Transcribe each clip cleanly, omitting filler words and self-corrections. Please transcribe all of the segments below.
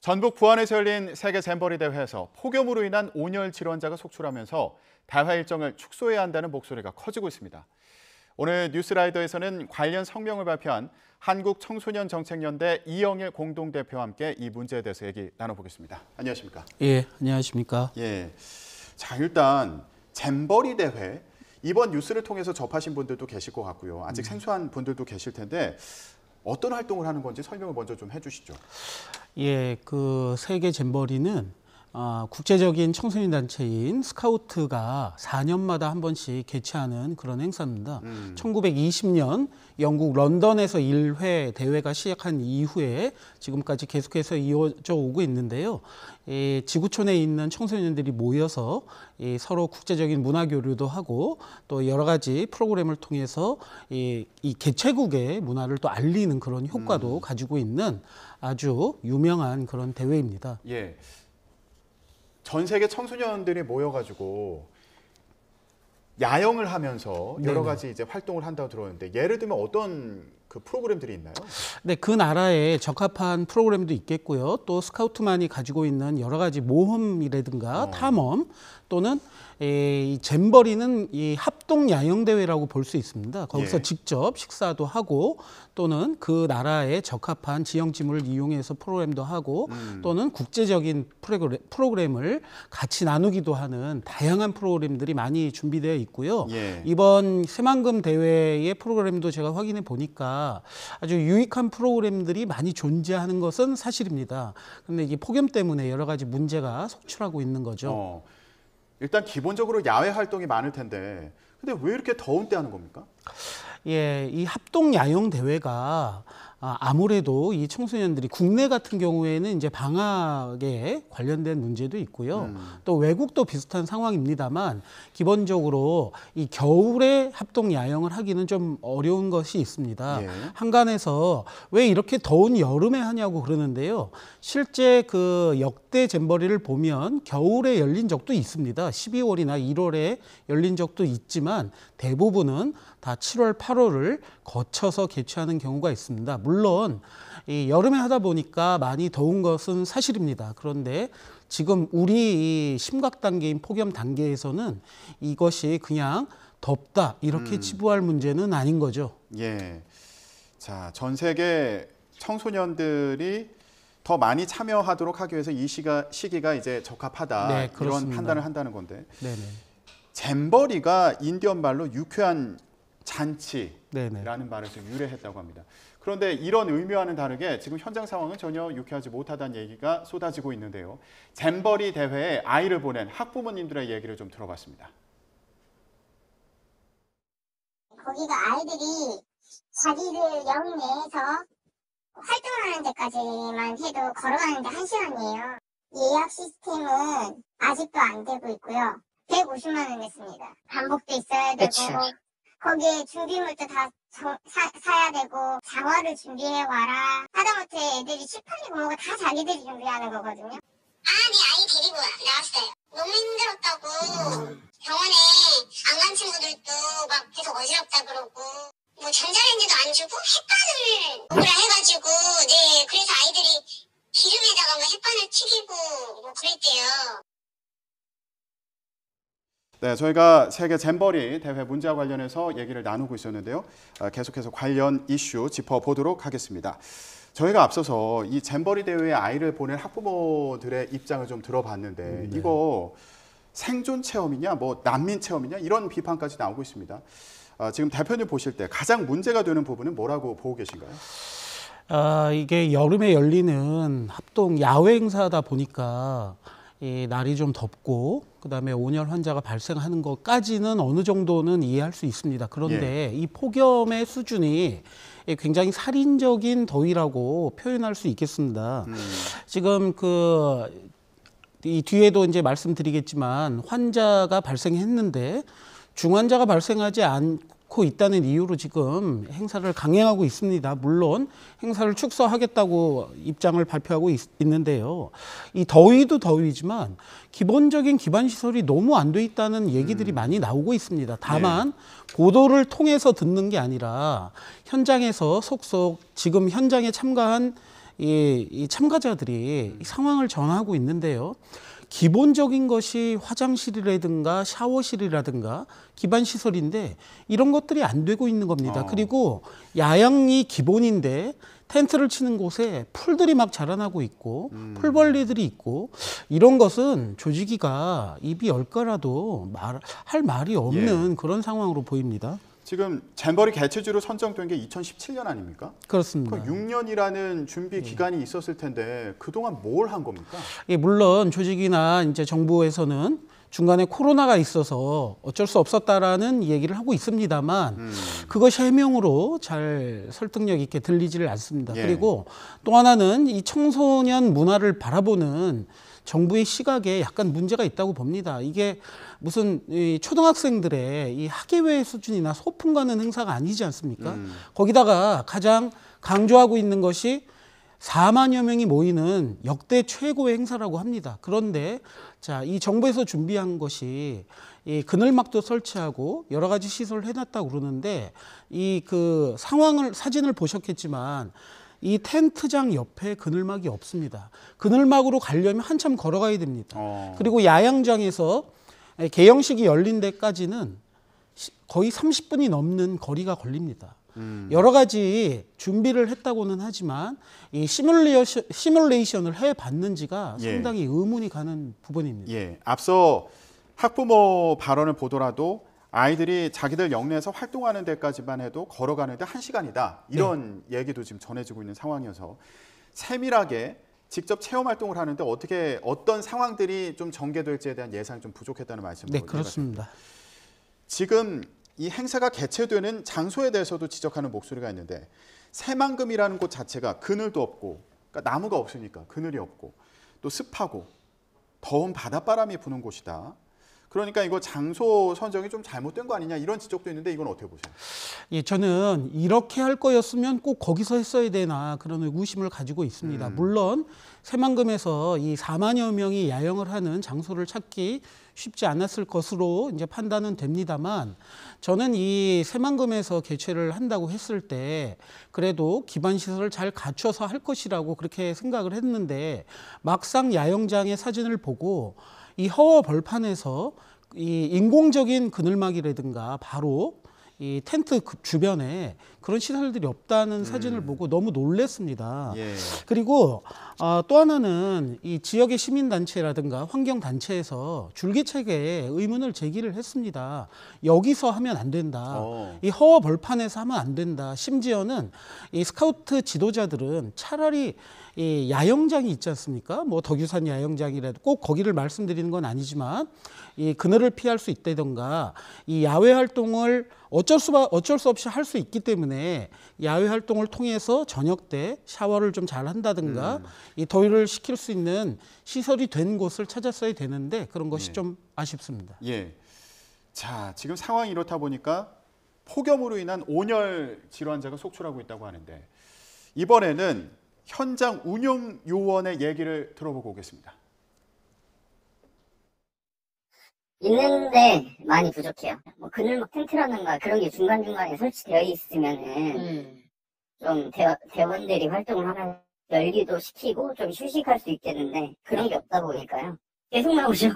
전북 부안에서 열린 세계 잼버리 대회에서 폭염으로 인한 온열 질환자가 속출하면서 대회 일정을 축소해야 한다는 목소리가 커지고 있습니다. 오늘 뉴스라이더에서는 관련 성명을 발표한 한국청소년정책연대 이영일 공동대표와 함께 이 문제에 대해서 얘기 나눠보겠습니다. 안녕하십니까? 예, 안녕하십니까? 예. 자, 일단 잼버리 대회 이번 뉴스를 통해서 접하신 분들도 계실 것 같고요. 아직 생소한 분들도 계실 텐데 어떤 활동을 하는 건지 설명을 먼저 좀 해주시죠. 예, 그 세계 잼버리는 국제적인 청소년 단체인 스카우트가 4년마다 한 번씩 개최하는 그런 행사입니다. 1920년 영국 런던에서 1회 대회가 시작한 이후에 지금까지 계속해서 이어져 오고 있는데요. 지구촌에 있는 청소년들이 모여서 서로 국제적인 문화 교류도 하고 또 여러 가지 프로그램을 통해서 이 개최국의 문화를 또 알리는 그런 효과도 가지고 있는 아주 유명한 그런 대회입니다. 예. 전 세계 청소년들이 모여가지고 야영을 하면서 여러 가지 이제 활동을 한다고 들었는데 예를 들면 어떤 그 프로그램들이 있나요? 네, 그 나라에 적합한 프로그램도 있겠고요. 또 스카우트만이 가지고 있는 여러 가지 모험이라든가 탐험 또는 이 잼버리는 이 합동 야영 대회라고 볼 수 있습니다. 거기서 직접 식사도 하고 또는 그 나라에 적합한 지형지물을 이용해서 프로그램도 하고 또는 국제적인 프로그램을 같이 나누기도 하는 다양한 프로그램들이 많이 준비되어 있고요. 이번 새만금 대회의 프로그램도 제가 확인해 보니까 아주 유익한 프로그램들이 많이 존재하는 것은 사실입니다. 그런데 이게 폭염 때문에 여러 가지 문제가 속출하고 있는 거죠. 일단 기본적으로 야외 활동이 많을 텐데 근데 왜 이렇게 더운 때 하는 겁니까? 예, 이 합동 야영 대회가 아무래도 이 청소년들이 국내 같은 경우에는 이제 방학에 관련된 문제도 있고요. 또 외국도 비슷한 상황입니다만 기본적으로 이 겨울에 합동 야영을 하기는 좀 어려운 것이 있습니다. 한간에서 왜 이렇게 더운 여름에 하냐고 그러는데요. 실제 그 역대 잼버리를 보면 겨울에 열린 적도 있습니다. 12월이나 1월에 열린 적도 있지만 대부분은 다 7월, 8월을 거쳐서 개최하는 경우가 있습니다. 물론 이 여름에 하다 보니까 많이 더운 것은 사실입니다. 그런데 지금 우리 이 심각 단계인 폭염 단계에서는 이것이 그냥 덥다 이렇게 치부할 문제는 아닌 거죠. 예. 자, 전 세계 청소년들이 더 많이 참여하도록 하기 위해서 이 시기가 이제 적합하다. 네, 이런 판단을 한다는 건데. 네네. 잼버리가 인디언 말로 유쾌한 잔치라는 네네. 말에서 유래했다고 합니다. 그런데 이런 의미와는 다르게 지금 현장 상황은 전혀 유쾌하지 못하다는 얘기가 쏟아지고 있는데요. 잼버리 대회에 아이를 보낸 학부모님들의 얘기를 좀 들어봤습니다. 거기가 아이들이 자기들 영 내에서 활동하는 데까지만 해도 걸어가는데 1시간이에요. 예약 시스템은 아직도 안 되고 있고요. 150만 원 냈습니다. 반복도 있어야 되고 거기에 준비물도 다 사야 되고 장화를 준비해 와라. 하다못해 애들이 슈퍼리 고모가 다 자기들이 준비하는 거거든요. 네, 아이 데리고 나왔어요. 너무 힘들었다고. 병원에 안 간 친구들도 막 계속 어지럽다 그러고 뭐 전자레인지도 안 주고 햇반을 먹으라 해가지고 네 그래서 아이들이 기름에다가 뭐 햇반을 튀기고 뭐 그랬대요. 네, 저희가 세계 잼버리 대회 문제와 관련해서 얘기를 나누고 있었는데요. 계속해서 관련 이슈 짚어보도록 하겠습니다. 저희가 앞서서 이 잼버리 대회에 아이를 보낸 학부모들의 입장을 좀 들어봤는데 이거 생존 체험이냐, 뭐 난민 체험이냐 이런 비판까지 나오고 있습니다. 지금 대표님 보실 때 가장 문제가 되는 부분은 뭐라고 보고 계신가요? 이게 여름에 열리는 합동 야외 행사다 보니까 이 날이 좀 덥고 그다음에 온열 환자가 발생하는 것까지는 어느 정도는 이해할 수 있습니다. 그런데 이 폭염의 수준이 굉장히 살인적인 더위라고 표현할 수 있겠습니다. 지금 이 뒤에도 이제 말씀드리겠지만 환자가 발생했는데 중환자가 발생하지 않고 있다는 이유로 지금 행사를 강행하고 있습니다. 물론 행사를 축소하겠다고 입장을 발표하고 있는데요. 이 더위도 더위지만 기본적인 기반 시설이 너무 안 돼 있다는 얘기들이 많이 나오고 있습니다. 다만 보도를 통해서 듣는 게 아니라 현장에서 속속 지금 현장에 참가한 이 참가자들이 이 상황을 전하고 있는데요. 기본적인 것이 화장실이라든가 샤워실이라든가 기반 시설인데 이런 것들이 안 되고 있는 겁니다. 그리고 야영이 기본인데 텐트를 치는 곳에 풀들이 막 자라나고 있고 풀벌레들이 있고 이런 것은 조직위가 입이 열 거라도 할 말이 없는 그런 상황으로 보입니다. 지금 잼버리 개최지로 선정된 게 2017년 아닙니까? 그렇습니다. 6년이라는 준비 기간이 있었을 텐데 그동안 뭘 한 겁니까? 예, 물론 조직이나 이제 정부에서는 중간에 코로나가 있어서 어쩔 수 없었다라는 얘기를 하고 있습니다만 그것이 해명으로 잘 설득력 있게 들리지를 않습니다. 그리고 또 하나는 이 청소년 문화를 바라보는 정부의 시각에 약간 문제가 있다고 봅니다. 이게 무슨 이 초등학생들의 이 학예회 수준이나 소풍 가는 행사가 아니지 않습니까? 거기다가 가장 강조하고 있는 것이 4만여 명이 모이는 역대 최고의 행사라고 합니다. 그런데 자, 이 정부에서 준비한 것이 이 그늘막도 설치하고 여러 가지 시설을 해놨다고 그러는데 이 그 사진을 보셨겠지만 이 텐트장 옆에 그늘막이 없습니다. 그늘막으로 가려면 한참 걸어가야 됩니다. 그리고 야영장에서 개영식이 열린 데까지는 거의 30분이 넘는 거리가 걸립니다. 여러 가지 준비를 했다고는 하지만 이 시뮬레이션을 해봤는지가 상당히 의문이 가는 부분입니다. 예, 앞서 학부모 발언을 보더라도 아이들이 자기들 영내에서 활동하는 데까지만 해도 걸어가는데 1시간이다. 이런 얘기도 지금 전해지고 있는 상황이어서 세밀하게 직접 체험 활동을 하는데 어떤 상황들이 좀 전개될지에 대한 예상이 좀 부족했다는 말씀으로. 네, 그렇습니다. 지금 이 행사가 개최되는 장소에 대해서도 지적하는 목소리가 있는데 새만금이라는 곳 자체가 그늘도 없고 그러니까 나무가 없으니까 그늘이 없고 또 습하고 더운 바닷바람이 부는 곳이다. 그러니까 이거 장소 선정이 좀 잘못된 거 아니냐 이런 지적도 있는데 이건 어떻게 보세요? 예, 저는 이렇게 할 거였으면 꼭 거기서 했어야 되나 그런 의구심을 가지고 있습니다. 물론 새만금에서 이 4만여 명이 야영을 하는 장소를 찾기 쉽지 않았을 것으로 이제 판단은 됩니다만 저는 이 새만금에서 개최를 한다고 했을 때 그래도 기반 시설을 잘 갖춰서 할 것이라고 그렇게 생각을 했는데 막상 야영장의 사진을 보고 이 허허 벌판에서 이 인공적인 그늘막이라든가 바로 이 텐트 주변에 그런 시설들이 없다는 사진을 보고 너무 놀랐습니다. 그리고 또 하나는 이 지역의 시민단체라든가 환경단체에서 줄기차게 의문을 제기를 했습니다. 여기서 하면 안 된다. 이 허허 벌판에서 하면 안 된다. 심지어는 이 스카우트 지도자들은 차라리 이 야영장이 있지 않습니까? 뭐 덕유산 야영장이라도 꼭 거기를 말씀드리는 건 아니지만 이 그늘을 피할 수 있다던가 이 야외 활동을 어쩔 수 없이 할 수 있기 때문에 야외 활동을 통해서 저녁 때 샤워를 좀 잘 한다든가 이 더위를 식힐 수 있는 시설이 된 곳을 찾았어야 되는데 그런 것이 좀 아쉽습니다. 예. 자, 지금 상황이 이렇다 보니까 폭염으로 인한 온열 질환자가 속출하고 있다고 하는데 이번에는 현장 운영 요원의 얘기를 들어보고 오겠습니다. 있는데 많이 부족해요. 뭐 그늘막 텐트라든가 그런 게 중간중간에 설치되어 있으면은 좀 대원들이 활동을 하면 열기도 식히고 좀 휴식할 수 있겠는데 그런 게 없다 보니까요. 계속 나오죠.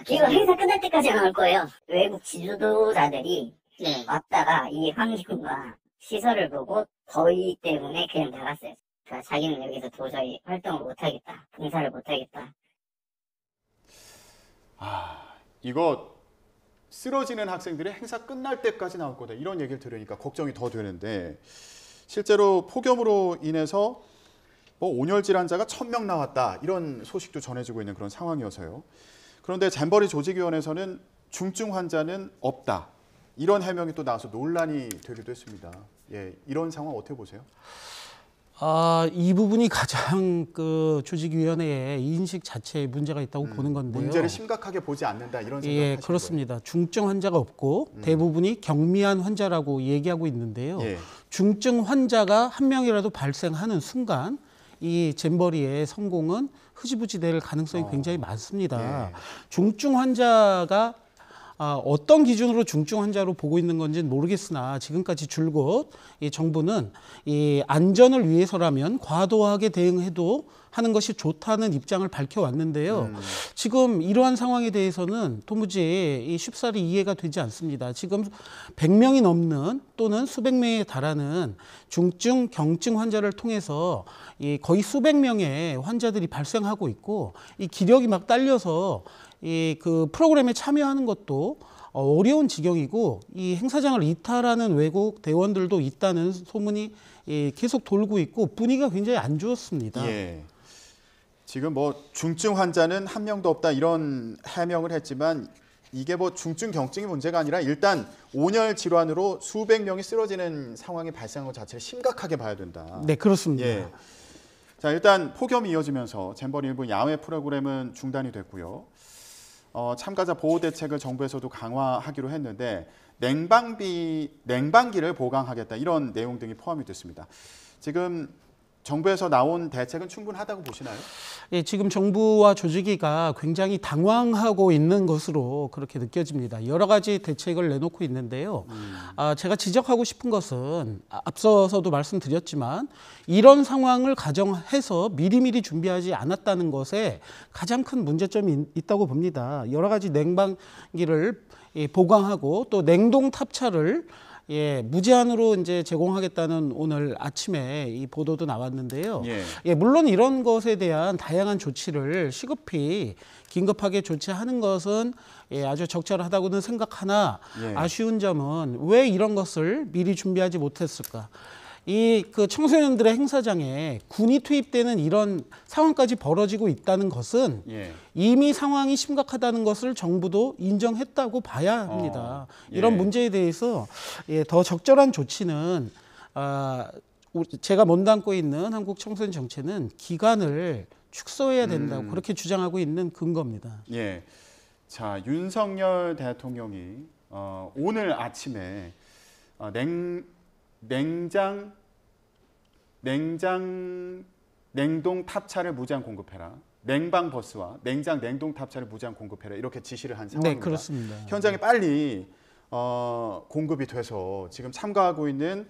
이거 행사 끝날 때까지 나올 거예요. 외국 지도자들이 왔다가 이 환경과 시설을 보고 더위 때문에 그냥 나갔어요. 그러니까 자기는 여기서 도저히 활동을 못하겠다. 봉사를 못하겠다. 이거 쓰러지는 학생들이 행사 끝날 때까지 나올 거다. 이런 얘기를 들으니까 걱정이 더 되는데 실제로 폭염으로 인해서 뭐 온열 질환자가 1000명 나왔다. 이런 소식도 전해지고 있는 그런 상황이어서요. 그런데 잼버리 조직위원회에서는 중증 환자는 없다. 이런 해명이 또 나와서 논란이 되기도 했습니다. 예, 이런 상황 어떻게 보세요? 이 부분이 가장 그 조직위원회의 인식 자체에 문제가 있다고 보는 건데요. 문제를 심각하게 보지 않는다 이런 생각 예, 하시는 그렇습니다. 거예요? 중증 환자가 없고 대부분이 경미한 환자라고 얘기하고 있는데요. 중증 환자가 한 명이라도 발생하는 순간 이 잼버리의 성공은 흐지부지 될 가능성이 굉장히 많습니다. 중증 환자가 어떤 기준으로 중증 환자로 보고 있는 건지는 모르겠으나 지금까지 줄곧 이 정부는 이 안전을 위해서라면 과도하게 대응해도 하는 것이 좋다는 입장을 밝혀왔는데요. 지금 이러한 상황에 대해서는 도무지 이 쉽사리 이해가 되지 않습니다. 지금 100명이 넘는 또는 수백 명에 달하는 중증, 경증 환자를 통해서 이 거의 수백 명의 환자들이 발생하고 있고 이 기력이 막 딸려서 이 그 프로그램에 참여하는 것도 어려운 지경이고 이 행사장을 이탈하는 외국 대원들도 있다는 소문이 계속 돌고 있고 분위기가 굉장히 안 좋습니다. 예. 지금 뭐 중증 환자는 한 명도 없다 이런 해명을 했지만 이게 뭐 중증 경증이 문제가 아니라 일단 온열 질환으로 수백 명이 쓰러지는 상황이 발생한 것 자체를 심각하게 봐야 된다. 네, 그렇습니다. 예. 자, 일단 폭염이 이어지면서 잼버리 일부 야외 프로그램은 중단이 됐고요. 참가자 보호 대책을 정부에서도 강화하기로 했는데 냉방기를 보강하겠다 이런 내용 등이 포함이 됐습니다. 지금 정부에서 나온 대책은 충분하다고 보시나요? 예, 지금 정부와 조직위가 굉장히 당황하고 있는 것으로 그렇게 느껴집니다. 여러 가지 대책을 내놓고 있는데요. 제가 지적하고 싶은 것은 앞서서도 말씀드렸지만 이런 상황을 가정해서 미리미리 준비하지 않았다는 것에 가장 큰 문제점이 있다고 봅니다. 여러 가지 냉방기를 보강하고 또 냉동 탑차를 무제한으로 이제 제공하겠다는 오늘 아침에 이 보도도 나왔는데요. 물론 이런 것에 대한 다양한 조치를 시급히 긴급하게 조치하는 것은 아주 적절하다고는 생각하나 아쉬운 점은 왜 이런 것을 미리 준비하지 못했을까? 그 청소년들의 행사장에 군이 투입되는 이런 상황까지 벌어지고 있다는 것은 이미 상황이 심각하다는 것을 정부도 인정했다고 봐야 합니다. 이런 문제에 대해서 더 적절한 조치는 제가 몸담고 있는 한국청소년정체는 기간을 축소해야 된다고 그렇게 주장하고 있는 근거입니다. 예. 자, 윤석열 대통령이 오늘 아침에 냉동 탑차를 무제한 공급해라. 냉방 버스와 냉동 탑차를 무제한 공급해라. 이렇게 지시를 한 상황입니다. 네, 그렇습니다. 현장에 빨리 공급이 돼서 지금 참가하고 있는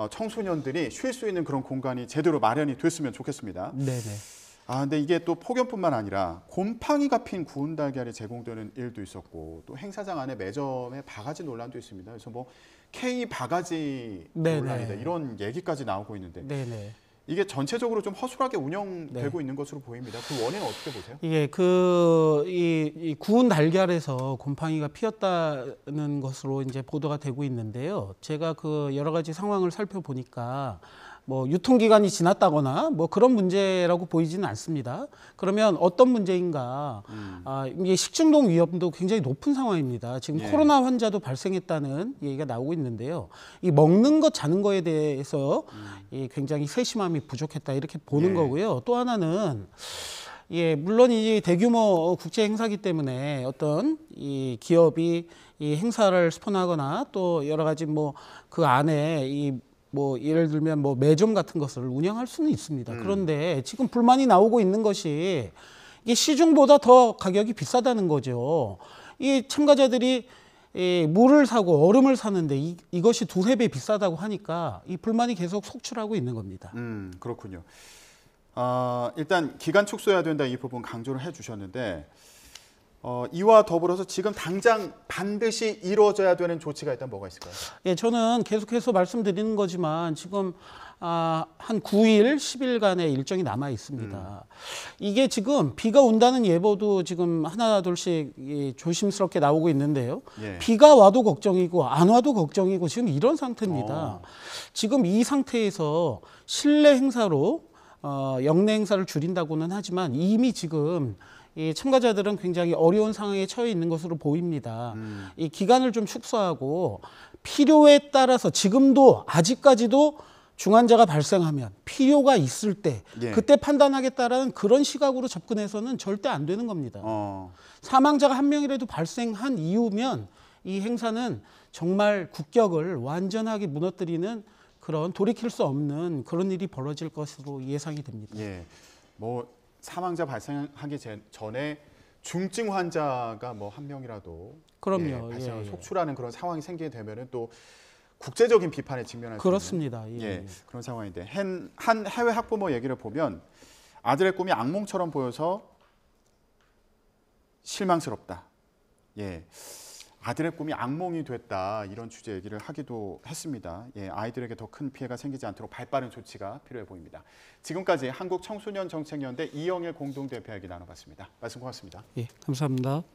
청소년들이 쉴 수 있는 그런 공간이 제대로 마련이 됐으면 좋겠습니다. 네네. 근데 이게 또 폭염뿐만 아니라 곰팡이가 핀 구운 달걀이 제공되는 일도 있었고 또 행사장 안에 매점에 바가지 논란도 있습니다. 그래서 뭐 K 바가지 논란이다 이런 얘기까지 나오고 있는데 이게 전체적으로 좀 허술하게 운영되고 있는 것으로 보입니다. 그 원인은 어떻게 보세요? 이게 이 구운 달걀에서 곰팡이가 피었다는 것으로 이제 보도가 되고 있는데요. 제가 그 여러 가지 상황을 살펴보니까 뭐 유통기간이 지났다거나 뭐 그런 문제라고 보이지는 않습니다. 그러면 어떤 문제인가? 이게 식중독 위험도 굉장히 높은 상황입니다. 지금 코로나 환자도 발생했다는 얘기가 나오고 있는데요. 이 먹는 것, 자는 거에 대해서 굉장히 세심함이 부족했다 이렇게 보는 거고요. 또 하나는 물론 이 대규모 국제 행사기 때문에 어떤 이 기업이 이 행사를 스폰하거나 또 여러 가지 뭐 그 안에 뭐 예를 들면 뭐 매점 같은 것을 운영할 수는 있습니다. 그런데 지금 불만이 나오고 있는 것이 이게 시중보다 더 가격이 비싸다는 거죠. 이 참가자들이 물을 사고 얼음을 사는데 이것이 두세 배 비싸다고 하니까 이 불만이 계속 속출하고 있는 겁니다. 그렇군요. 일단 기간 축소해야 된다 이 부분 강조를 해주셨는데 이와 더불어서 지금 당장 반드시 이루어져야 되는 조치가 일단 뭐가 있을까요? 저는 계속해서 말씀드리는 거지만 지금 한 9일, 10일간의 일정이 남아 있습니다. 이게 지금 비가 온다는 예보도 지금 하나 둘씩 조심스럽게 나오고 있는데요. 비가 와도 걱정이고 안 와도 걱정이고 지금 이런 상태입니다. 지금 이 상태에서 실내 행사로 영내 행사를 줄인다고는 하지만 이미 지금 이 참가자들은 굉장히 어려운 상황에 처해 있는 것으로 보입니다. 이 기간을 좀 축소하고 필요에 따라서 지금도 아직까지도 중환자가 발생하면 필요가 있을 때 그때 판단하겠다라는 그런 시각으로 접근해서는 절대 안 되는 겁니다. 사망자가 한 명이라도 발생한 이후면 이 행사는 정말 국격을 완전하게 무너뜨리는 그런 돌이킬 수 없는 그런 일이 벌어질 것으로 예상이 됩니다. 뭐 사망자 발생하기 전에 중증 환자가 뭐 한 명이라도 그럼요. 발생을 예, 예. 속출하는 그런 상황이 생기게 되면은 또 국제적인 비판에 직면할 수 있는 그렇습니다. 예, 예. 그런 상황인데 한 해외 학부모 얘기를 보면 아들의 꿈이 악몽처럼 보여서 실망스럽다. 예. 아들의 꿈이 악몽이 됐다. 이런 주제 얘기를 하기도 했습니다. 예, 아이들에게 더 큰 피해가 생기지 않도록 발빠른 조치가 필요해 보입니다. 지금까지 한국청소년정책연대 이영애 공동대표 얘기 나눠봤습니다. 말씀 고맙습니다. 예, 감사합니다.